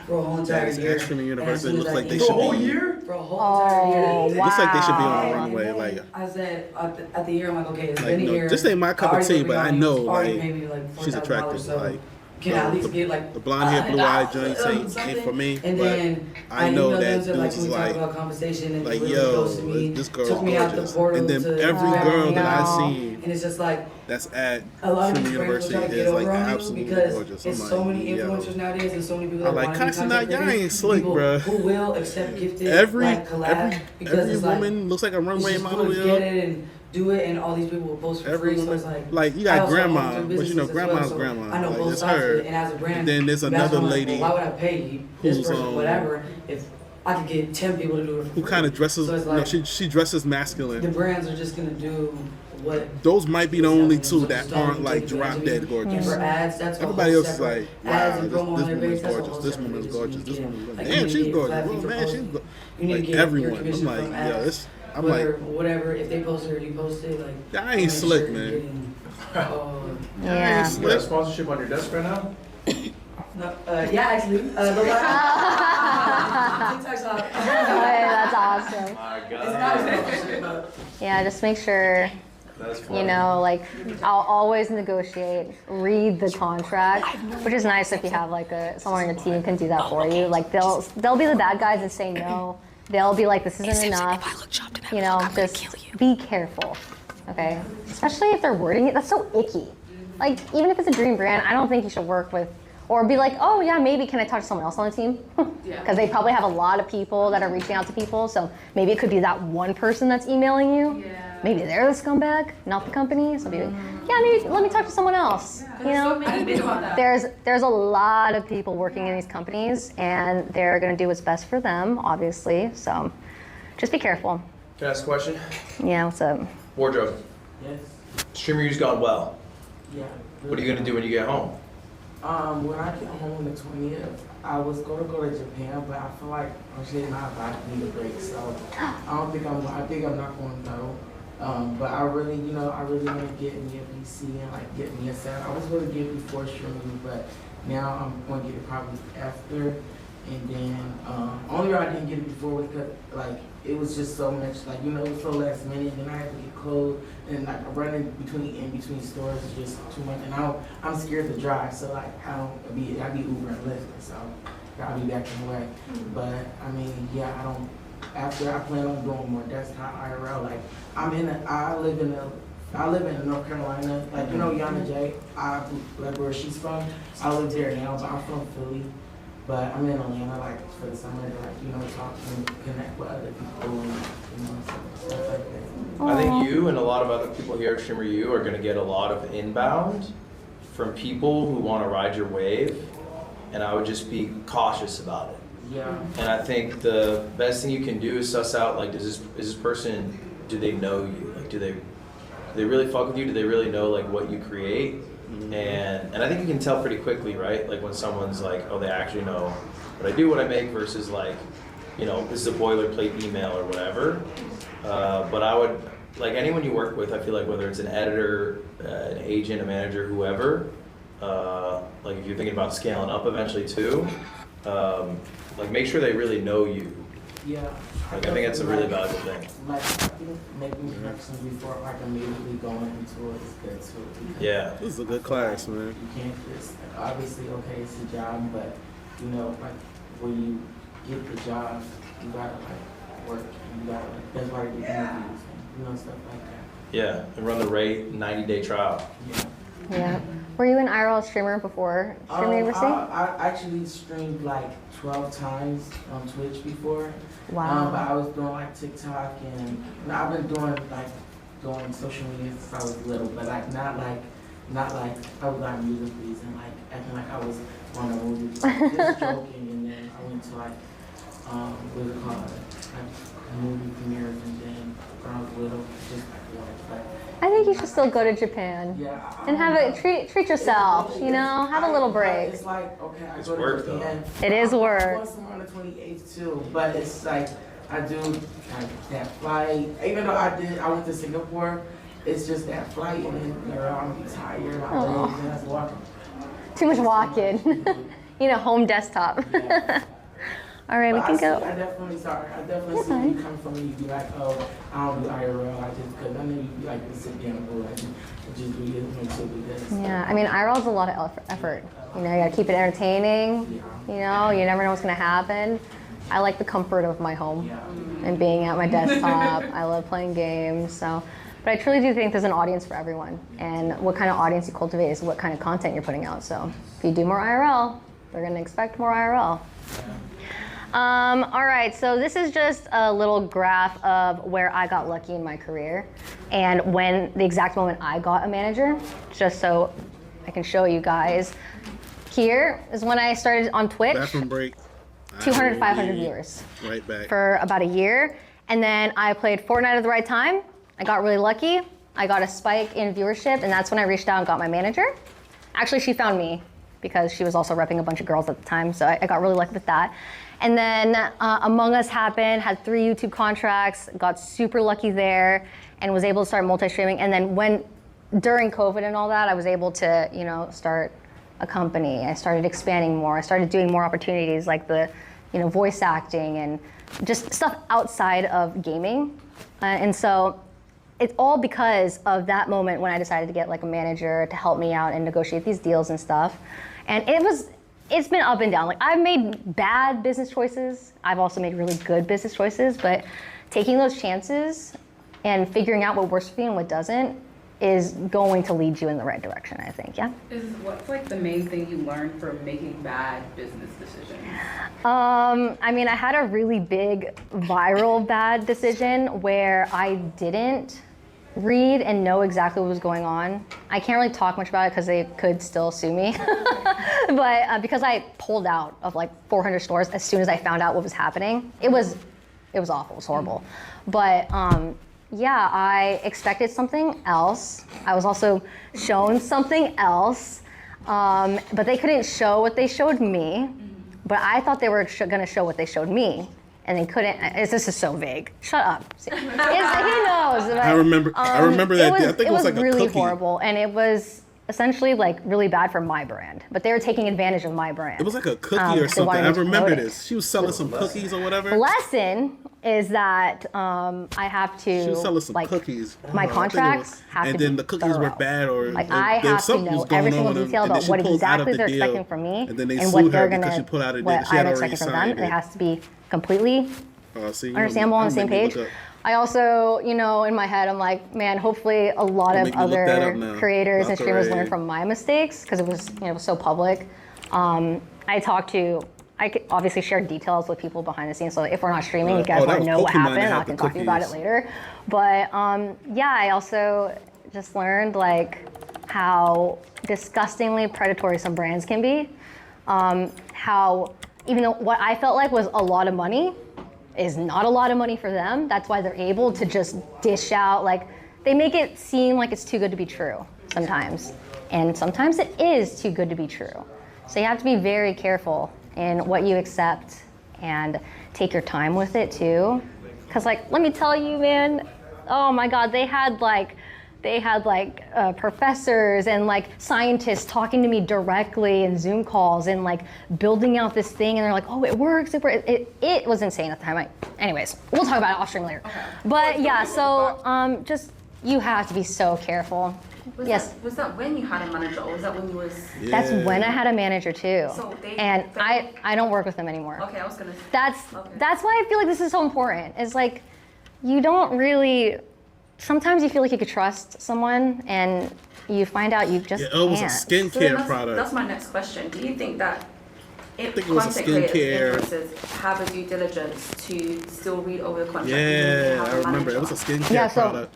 for a whole entire that is year. extra in university And looks like they for should a whole be. year? For a whole entire year. Looks like they should be on a And runway. then Like I said at the year, I'm like, okay, it's like, been a no, year. this ain't my cup of tea, but I know like she's attractive. so Like can I at least get like the blonde hair, blue eyed joints ain't for me. And but then I know that them, like, dudes is when we talk like, about compensation and like really yo, close to me, this girl took me out the gorgeous. portal And then to every girl that I seen and it's just like that's at a lot of Truman these brands will University try to get is like over on you absolutely because gorgeous. it's I'm so like, many yo. influencers nowadays and so many people that I'm like, want to be Coxie, content y'all creators, ain't slick, people bruh. who will accept gifted Every like collab because every it's woman like, looks like a runway it's just model. cool to yo. get it and do it, and all these people will post for Every free. So woman, it's like you I got also grandma, own but you know businesses as grandma's well, so grandma. I know like, both it's sides of her. it, and as a brand, And then there's that's another when I'm like, lady well, why would I pay this who's, person whatever if I could get 10 people to do it? who kind of dresses. So it's You know, like, she dresses the masculine. brands are just gonna do what. Those might be the only two So that just don't aren't like take drop advantage of dead me. gorgeous. And for ads, that's a Everybody whole else is separate like, ads wow, and this promo on their woman's base, that's a gorgeous. whole This separate woman's business. gorgeous. This You woman's get- gorgeous. like, Damn, you she's get gorgeous. flat Well, fee for man, she's posting. go-. You need to Like get your everyone. I'm commission like, from yo, ads. it's. I'm Whether, like, whatever, if they post it or you post it, like. y'all ain't make slick, sure you're man. getting, Yeah. You got a sponsorship on your desk right now? No, yeah, actually. TikTok's on. That's awesome. My It's not a sponsorship, but Yeah, just make sure, That's you funny. know, like, I'll always negotiate, read the contract, which is nice if you have like someone on your team can do that for you. Like they'll be the bad guys and say no. They'll be like, this isn't enough. You know, just be careful, okay? Especially if they're wording it, that's so icky. Like, even if it's a dream brand, I don't think you should work with, or be like, oh yeah, maybe can I talk to someone else on the team? Because they probably have a lot of people that are reaching out to people, so maybe it could be that one person that's emailing you. Maybe they're the scumbag, not the company. So be like, yeah, maybe let me talk to someone else. You know, there's a lot of people working in these companies, and they're gonna do what's best for them, obviously. So just be careful. Can I ask a question? Yeah, what's up? Wardrobe. yes, Streamer U's gone well. yeah. What are you gonna do when you get home? When I get home on the 20th, I was gonna go to Japan, but I feel like I'm just not about to need a break, so I think I'm not going to go. But I really want to get me a PC and like get me a set. I was going to get it before streaming, but now I'm going to get it probably after. And then only reason I didn't get it before was because like it was just so much like it was so last minute, and then I had to get clothes and like running in between stores is just too much. And I'm scared to drive, so like I be Uber and Lyft, so I'll be back in the way. But I mean, yeah, after I plan on doing more desktop IRL. Like I live in North Carolina, like Yana J, like where she's from. I live there now, but I'm from Philly. But I'm in Atlanta like for the summer to like talk and connect with other people and stuff like that. I think you and a lot of other people here at Streamer U are gonna get a lot of inbound from people who want to ride your wave, and I would just be cautious about it. Yeah. And I think the best thing you can do is suss out like, is this person, do they know you? Like, do they really fuck with you? Do they really know like what you create? And I think you can tell pretty quickly, right? Like when someone's like, oh, they actually know what I do, what I make, versus like, this is a boilerplate email or whatever. But I would, like anyone you work with, I feel like whether it's an editor, an agent, a manager, whoever, like if you're thinking about scaling up eventually too, like make sure they really know you. Yeah. Like I think that's a really valuable thing. Like I think making connections before like immediately going into it is good too. Yeah. This is a good class, man. You can't just obviously it's a job, but like when you get the job, you gotta like work and you gotta that's why you do interviews and stuff like that. Yeah, and run the rate 90-day trial. Yeah. Were you an IRL streamer before Streamer University? I actually streamed like 12 times on Twitch before. Wow. But I was doing like TikTok and I've been doing social media since I was little, but like not like I was on music videos and like acting like I was on a movie, just joking, and then I went to like what's it called, like movie premieres, and then when I was little, just like I think you should still go to Japan and have a treat yourself. Have a little break. It's like okay, I It's go to work, Japan. It is work. I'm going somewhere on the 28th too, but it's like I do like that flight. Even though I went to Singapore, it's just that flight, and then I'm tired. My legs, and that's walking. Too much walking. Home desktop. All right, we But can go. I definitely see where you come from when you be like, oh, I don't do IRL. I just, because I know you be like to sit down and go like, just do this, make sure we do this. Yeah, I mean, IRL is a lot of effort. You know, you gotta keep it entertaining. You know, you never know what's gonna happen. I like the comfort of my home and being at my desktop. I love playing games, so. But I truly do think there's an audience for everyone. And what kind of audience you cultivate is what kind of content you're putting out. So if you do more IRL, they're gonna expect more IRL. All right, so this is just a little graph of where I got lucky in my career and when the exact moment I got a manager, just so I can show you guys. Here is when I started on Twitch. Bathroom break. 200 to 500 viewers. Right back. For about a year. And then I played Fortnite at the right time. I got really lucky. I got a spike in viewership, and that's when I reached out and got my manager. Actually, she found me because she was also repping a bunch of girls at the time, so I got really lucky with that. And then Among Us happened, had 3 YouTube contracts, got super lucky there, and was able to start multi-streaming. And then during COVID and all that, I was able to, you know, start a company. I started expanding more. I started doing more opportunities like the, you know, voice acting and just stuff outside of gaming. And so it's all because of that moment when I decided to get like a manager to help me out and negotiate these deals and stuff. And it's been up and down. Like I've made bad business choices. I've also made really good business choices, but taking those chances and figuring out what works for you and what doesn't is going to lead you in the right direction, I think, yeah? What's like the main thing you learned from making bad business decisions? I mean, I had a really big viral bad decision where I didn't read and know exactly what was going on. I can't really talk much about it because they could still sue me. But because I pulled out of like 400 stores as soon as I found out what was happening, it was awful, it was horrible. But yeah, I expected something else. I was also shown something else, but they couldn't show what they showed me. But I thought they were gonna show what they showed me, and they couldn't. This is so vague. Shut up. He knows. But, I remember that. I think it was like a really cookie. horrible, and it was essentially like really bad for my brand. But they were taking advantage of my brand. It was like a cookie or something. I remember this. She was selling some cookies or whatever. The lesson is that I have to. She was selling some like, cookies. My contracts have to and be then the cookies were thorough. bad, or like I have to know every single detail about what exactly they're expecting from me and then they and what sued her they're because gonna, she put out a deal. what She had I'm already expecting from them. signed It has to be completely understandable on the same page. I also, you know, in my head, I'm like, man, hopefully a lot of other creators and streamers learn from my mistakes because it was, you know, so public. I could obviously share details with people behind the scenes, so if we're not streaming, you guys want to know what happened, I can talk to you about it later. But yeah, I also just learned like how disgustingly predatory some brands can be. How even though what I felt like was a lot of money is not a lot of money for them. That's why they're able to just dish out, like, they make it seem like it's too good to be true sometimes. And sometimes it is too good to be true. So you have to be very careful in what you accept and take your time with it too. Cause like, let me tell you, man, oh my God, they had professors and like scientists talking to me directly in Zoom calls and like building out this thing, and they're like, oh, it works. It was insane at the time. Anyways, we'll talk about it off stream later. Okay. But yeah, so just you have to be so careful. Was that when you had a manager, or was that when you was? Yeah. That's when I had a manager too. So I don't work with them anymore. Okay, I was gonna. That's why I feel like this is so important. It's like you don't really. Sometimes you feel like you could trust someone, and you find out you just can't. It was a skincare product. That's my next question. Do you think that I think it was a skincare. Influencers have a due diligence to still read over the contract? Yeah, I remember. It was a skincare product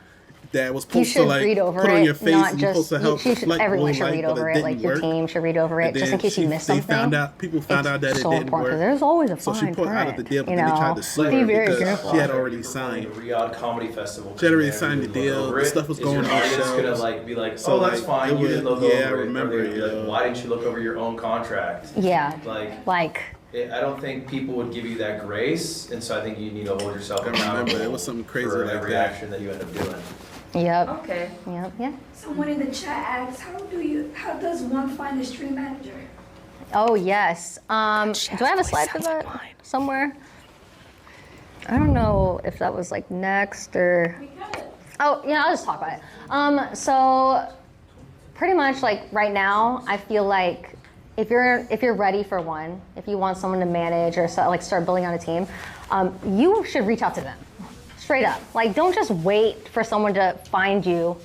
that was supposed to like put on your face and supposed to help like everyone should read over it. Like your team should read over it, just in case you miss something. People found out that it didn't work. There's always a fine print. So she put out of the deal, but then they tried to sue her because she had already signed. Riyadh Comedy Festival. She had already signed the deal. The stuff was going on. Is gonna like be like, oh, that's fine. You didn't look over it. Yeah, I remember it. Why didn't you look over your own contract? Yeah. Like. I don't think people would give you that grace, and so I think you need to hold yourself accountable. It was something crazy for like every that. action that you end up doing. Yep. Okay. Yep. Yeah. Someone in the chat asks, how does one find a stream manager? Oh yes. Do I have a slide for that somewhere? I don't know if that was like next or. Oh yeah, I'll just talk about it. So pretty much like right now, I feel like if you're ready for one, if you want someone to manage or like start building on a team, you should reach out to them. Straight up. Like, don't just wait for someone to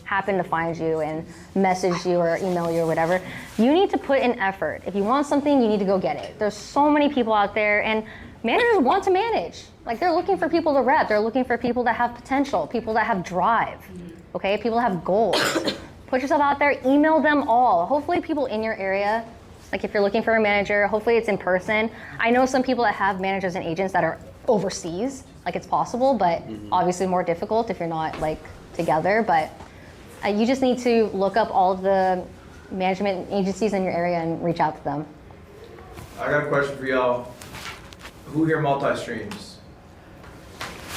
happen to find you and message you or email you or whatever. You need to put in effort. If you want something, you need to go get it. There's so many people out there, and managers want to manage. Like, they're looking for people to rep. They're looking for people that have potential, people that have drive, okay? People that have goals. Put yourself out there, email them all. Hopefully people in your area, like if you're looking for a manager, hopefully it's in person. I know some people that have managers and agents that are overseas, like it's possible, but obviously more difficult if you're not like together. But you just need to look up all of the management agencies in your area and reach out to them. I got a question for y'all. Who here multi-streams?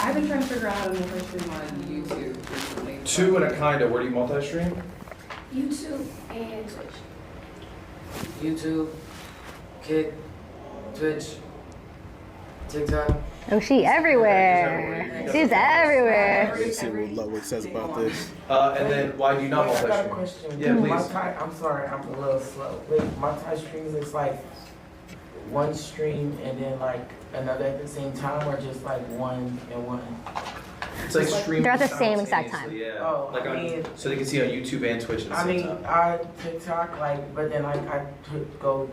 I've been trying to figure out how to multi-stream on YouTube recently. Two and a kind of. Where do you multi-stream? YouTube and Twitch. YouTube, Kick, Twitch, TikTok. Oh, she everywhere. She's everywhere. Let's see what Ludwig says about this. And then why do you not Wait, I got a multi-stream? question. Yeah, please. I'm sorry, I'm a little slow. Wait, multi-streams is like one stream and then like another at the same time, or just like one and one? It's like streaming. They're at the same exact time. Yeah. Oh, like I on, mean- so they can see on YouTube and Twitch at the I same mean, time. I TikTok like, but then I go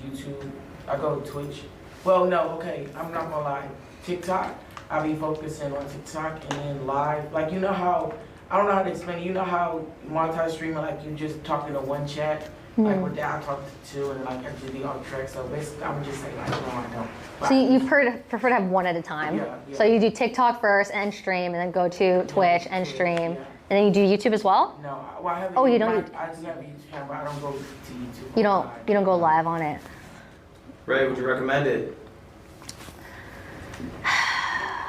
YouTube, I go Twitch. Well, no, okay, I'm not gonna lie. TikTok, I be focusing on TikTok and then live. Like, you know how, I don't know how to explain it. You know how multi-streaming, like you just talking to one chat? Like with that, I talk to two and like I just be on track. So basically, I'm just saying like, no, I don't. But So you prefer to have one at a time. Yeah, yeah. So you do TikTok first and stream, and then go to Twitch and stream, and then you do YouTube as well. No, well, I have. Oh, you don't. I just have a YouTube channel, but I don't go to YouTube. You don't go live on it. Ray, would you recommend it?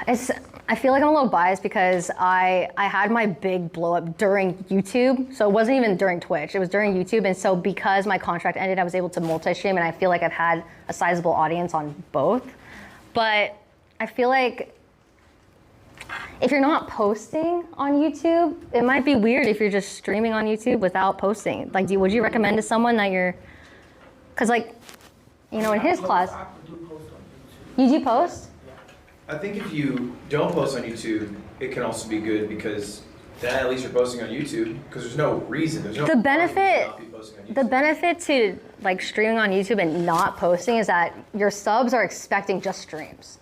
I feel like I'm a little biased because I had my big blow up during YouTube. So it wasn't even during Twitch, it was during YouTube. And so because my contract ended, I was able to multi-stream, and I feel like I've had a sizable audience on both. But I feel like if you're not posting on YouTube, it might be weird if you're just streaming on YouTube without posting. Like, would you recommend to someone that you're, cause like, you know, in his class, you do post? I think if you don't post on YouTube, it can also be good because then at least you're posting on YouTube because there's no reason. There's no The benefit, not be posting on YouTube. the benefit to like streaming on YouTube and not posting is that your subs are expecting just streams.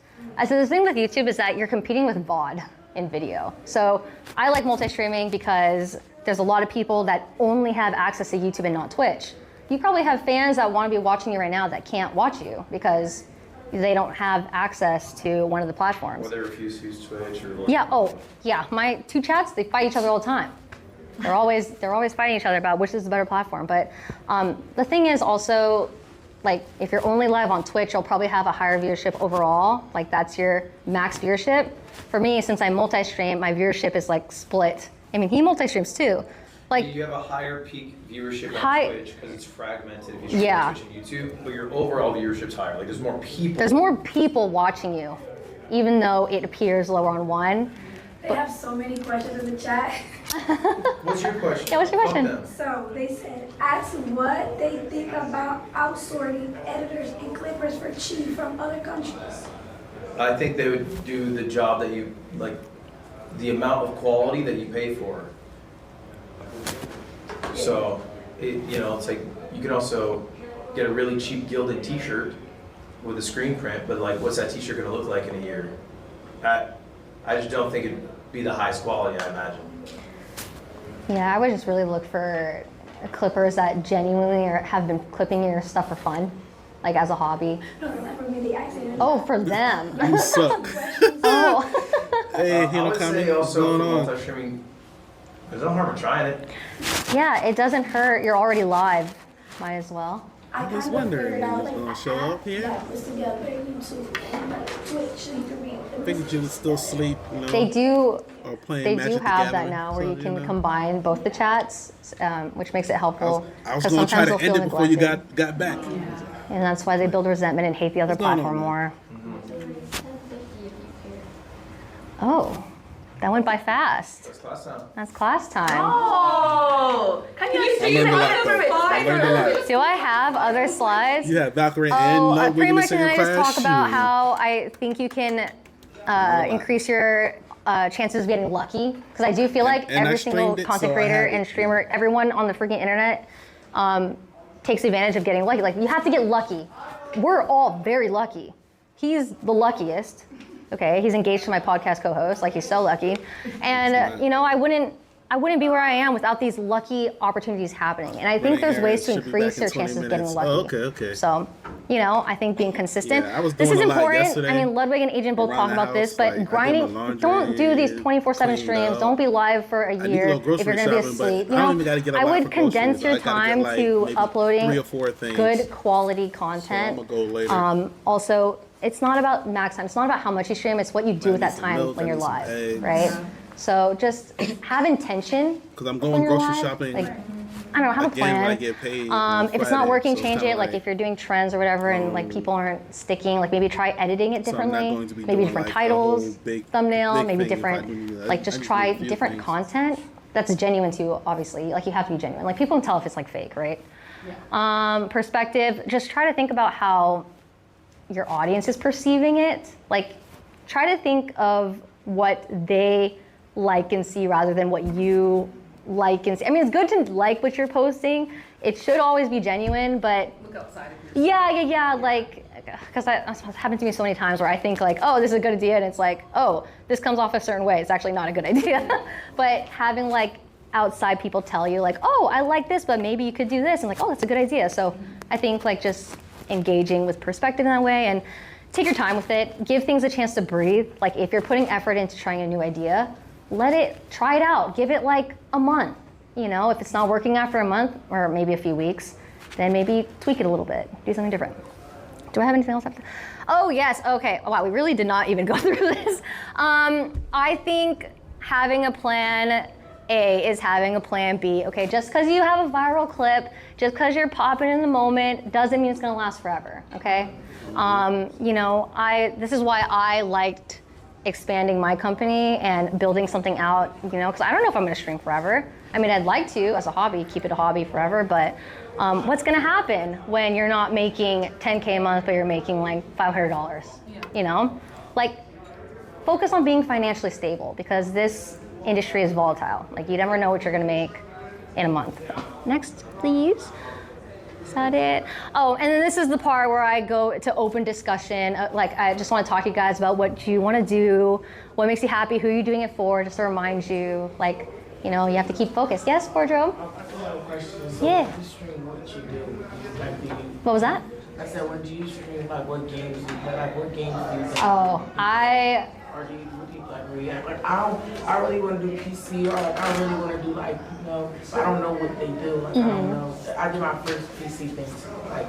So the thing with YouTube is that you're competing with VOD in video. So I like multi-streaming because there's a lot of people that only have access to YouTube and not Twitch. You probably have fans that want to be watching you right now that can't watch you because they don't have access to one of the platforms. Or they refuse to use Twitch or Yeah, oh, yeah, my two chats, they fight each other all the time. They're always fighting each other about which is the better platform. But the thing is also, like, if you're only live on Twitch, you'll probably have a higher viewership overall. Like, that's your max viewership. For me, since I multi-stream, my viewership is like split. I mean, he multi-streams too. Like, you have a higher peak viewership on Twitch because it's fragmented if you stream Yeah. on Twitch and YouTube, but your overall viewership's higher. Like there's more people. there's more people watching you, even though it appears lower on one. They have so many questions in the chat. What's your question? Yeah, what's your question? Fuck them. So they said, ask what they think about outsourcing editors and clippers for cheap from other countries. I think they would do the job that you like, the amount of quality that you pay for. So, it's like you can also get a really cheap gilded T-shirt with a screen print, but like, what's that T-shirt going to look like in a year? I just don't think it'd be the highest quality, I imagine. Yeah, I would just really look for clippers that genuinely have been clipping your stuff for fun, like as a hobby. No, not for me, the accident. Oh, for them. You suck. Oh. Hey, I would say also for multi-streaming, there's no harm in trying it. Yeah, it doesn't hurt. You're already live. Might as well. I was kind of wondering figured out who's like gonna show up here. that was together YouTube and Twitch, so you can read. I figured you would still sleep, They do. Or playing They Magic do have the that Gathering, now, where so, you can know. combine both the chats, which makes it helpful. I was 'cause going to try sometimes to they'll end feel it before you neglected. got back. And that's why they build resentment and hate the other What's going platform on, more. Oh, that went by fast. That's class time. That's class time. Oh, can you see learned a lot, that? though. I learned a lot. Do I have other slides? You have Valkyrae and Ludwig pretty in the much, same and then I just class. talk about Shoot. how I think you can increase your chances of getting lucky. Because I do feel like And I every single streamed it, content so I creator have it. and streamer, everyone on the freaking internet takes advantage of getting lucky. Like, you have to get lucky. We're all very lucky. He's the luckiest. Okay, he's engaged to my podcast co-host. Like, he's so lucky. And you know, I wouldn't be where I am without these lucky opportunities happening. And I think there's ways to increase your chances of getting lucky. Oh, okay. So, you know, I think being consistent. Yeah, I was This doing is a lot important. yesterday I mean, Ludwig and Agent both around talk the about this, house, but like, I did grinding, my laundry, don't do these 24/7 cleaned streams. up. Don't be live for a I need to year go if grocery you're gonna be shopping, but asleep. You I don't know, even gotta get a I lot would for condense groceries. your I gotta get, time like, to maybe uploading 3 or 4 things. good quality content. So I'ma go later. Also, it's not about max time. It's not about how much you stream. It's what you do with that time milk, when I you're need some live, eggs. right? So just have intention. Because I'm when going you're grocery live. shopping. Like, I don't know, have a again plan. when I get paid on If it's Friday, not working, so it's change kinda it. Like if you're doing trends or whatever, and like people aren't sticking, like maybe try editing it So I'm not differently. going to be Maybe doing, different like, a titles, whole big thumbnail, maybe thing if I different. do that. Like I just just try do a few different things. content that's genuine too. Obviously, like you have to be genuine. Like people can tell if it's like fake, right? Perspective. Just try to think about how your audience is perceiving it. Like try to think of what they like and see rather than what you like and see. I mean, it's good to like what you're posting. It should always be genuine, but Look outside of your yeah. Like, because it's happened to me so many times where I think like, oh, this is a good idea, and it's like, oh, this comes off a certain way. It's actually not a good idea. But having like outside people tell you like, oh, I like this, but maybe you could do this, and like, oh, that's a good idea. So I think like just engaging with perspective in that way and take your time with it. Give things a chance to breathe. Like if you're putting effort into trying a new idea, try it out. Give it like a month. You know, if it's not working after a month or maybe a few weeks, then maybe tweak it a little bit. Do something different. Do I have anything else after? Oh yes, okay. Wow, we really did not even go through this. I think having a plan A is having a plan B. Okay, just because you have a viral clip, just because you're popping in the moment, doesn't mean it's gonna last forever, okay? You know, this is why I liked expanding my company and building something out, you know, because I don't know if I'm gonna stream forever. I mean, I'd like to, as a hobby, keep it a hobby forever, but what's gonna happen when you're not making 10K a month, but you're making like $500, you know? Like, focus on being financially stable because this industry is volatile. Like, you never know what you're gonna make in a month. Next, please. Is that it? Oh, and then this is the part where I go to open discussion. Like, I just want to talk to you guys about what you want to do, what makes you happy, who you're doing it for, just to remind you, like, you know, you have to keep focused. Yes, Cordro? I have a question. So Yeah. when you stream, what you do? Like, do you, What was that? I said, when do you stream? Like, what games do you play? Like, what games do you play? Oh, Or do you, what do you like react? Like, I really want to do PC, or like, I really want to do like, you know, I don't know what they do. Like, I don't know. I did my first PC thing, so, like,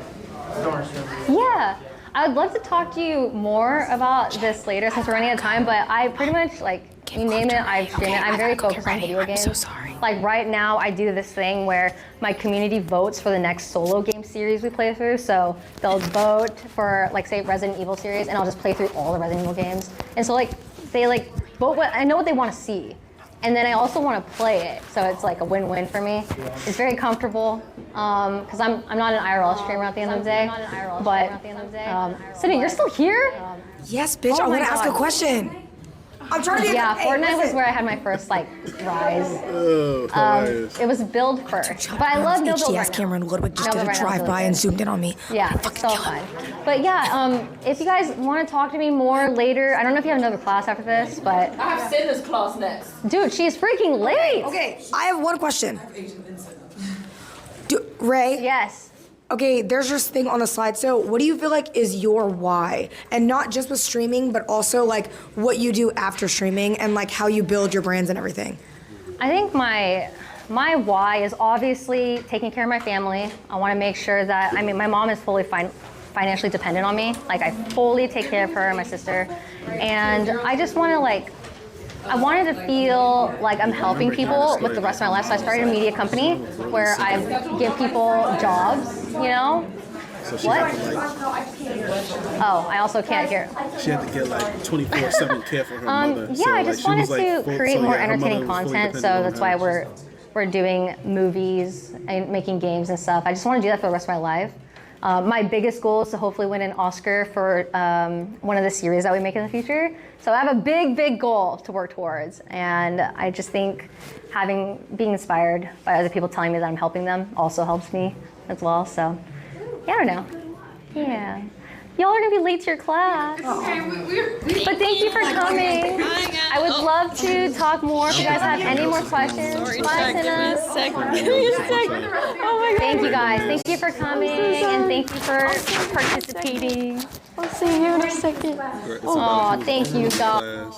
storm streaming. Yeah. I would love to talk to you more about this later since we're running out of time, but I pretty much, like, you name it, I've streamed it. I'm very focused on video games. I'm so sorry. Like right now, I do this thing where my community votes for the next solo game series we play through. So they'll vote for, like, say, Resident Evil series, and I'll just play through all the Resident Evil games. And so, like, they, like, vote what, I know what they want to see. And then I also want to play it, so it's like a win-win for me. It's very comfortable, because I'm not an IRL streamer at the end of the day. But, Sydney, you're still here? Yes, bitch, Oh I want my to ask a God. question. I'm trying to get. Yeah, hey, Fortnite was listen. where I had my first, like, rise. Oh, hilarious. It was build first, but I love no build HDS right now. Cameron Ludwig just No did a build right now is drive-by really and good. zoomed in on me. Yeah, it's so fun. But yeah, if you guys want to talk to me more later, I don't know if you have another class after this, but I have Cinder's class next. dude, she's freaking late. Okay, I have one question. Ray? Yes. Okay, there's this thing on the slide. So, what do you feel like is your why? And not just with streaming, but also like what you do after streaming and like how you build your brands and everything. I think my why is obviously taking care of my family. I want to make sure that, I mean, my mom is fully financially dependent on me. Like, I fully take care of her and my sister. And I just want to, like, I wanted to feel like I'm helping people with the rest of my life. So I started a media company where I give people jobs, you know? So she What? had to like, Oh, I also can't hear. she had to get like 24/7 care for her mother. Yeah, so, I like, just she wanted was, like, to full- create so, more yeah, her entertaining mother was fully content, so dependent on that's why her. we're doing movies and making games and stuff. I just want to do that for the rest of my life. My biggest goal is to hopefully win an Oscar for one of the series that we make in the future. So I have a big goal to work towards, and I just think being inspired by other people telling me that I'm helping them also helps me as well. So yeah, I don't know. Yeah. Y'all are gonna be late to your class. But thank you for coming. I would love to talk more if you guys have any more questions. Bye, Tina. Oh my God. Thank you guys. Thank you for coming and thank you for participating. I'll see you in a second. Oh, thank you, guys.